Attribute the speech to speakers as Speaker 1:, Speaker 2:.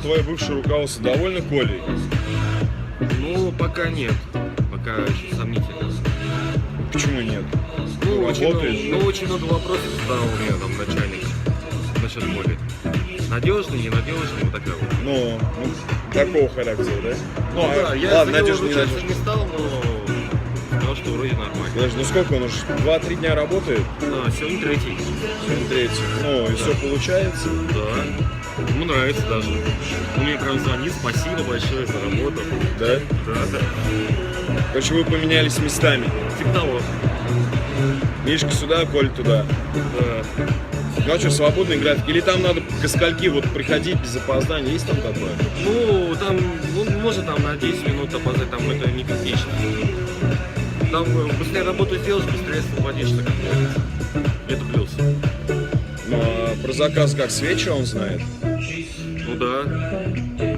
Speaker 1: твое бывшее руководство довольно Колей?
Speaker 2: Ну, пока нет. Пока еще сомнительно.
Speaker 1: Почему нет?
Speaker 2: Ну,
Speaker 1: Работаешь?
Speaker 2: очень много вопросов задал мне там начальник насчет Коли. Надежный, ненадежный, вот такая вот.
Speaker 1: Ну, такого характера, да? Ну,
Speaker 2: Да, я
Speaker 1: ладно,
Speaker 2: за него
Speaker 1: надежный,
Speaker 2: ручаться
Speaker 1: надежный.
Speaker 2: не стал, но сказал, что вроде нормально.
Speaker 1: Подожди, ну сколько он уже? 2-3 дня работает?
Speaker 2: Да, сегодня третий.
Speaker 1: Сегодня третий. Ну, и все получается.
Speaker 2: Да. Ему нравится даже. Он мне прям звонит, спасибо большое за работу.
Speaker 1: Да?
Speaker 2: Да.
Speaker 1: Короче, вы поменялись местами.
Speaker 2: Типа того.
Speaker 1: Мишка сюда, Коль туда.
Speaker 2: Да.
Speaker 1: Ну а что, свободный график? Или там надо ко скольки вот приходить без опоздания? Есть там такое?
Speaker 2: Ну, там, ну, может там на 10 минут опоздать, там это не критично. Там быстрее работу сделаешь, быстрее освободишься, как говорится. Это плюс.
Speaker 1: Ну, а про заказ как с вечера он знает?
Speaker 2: Ну да.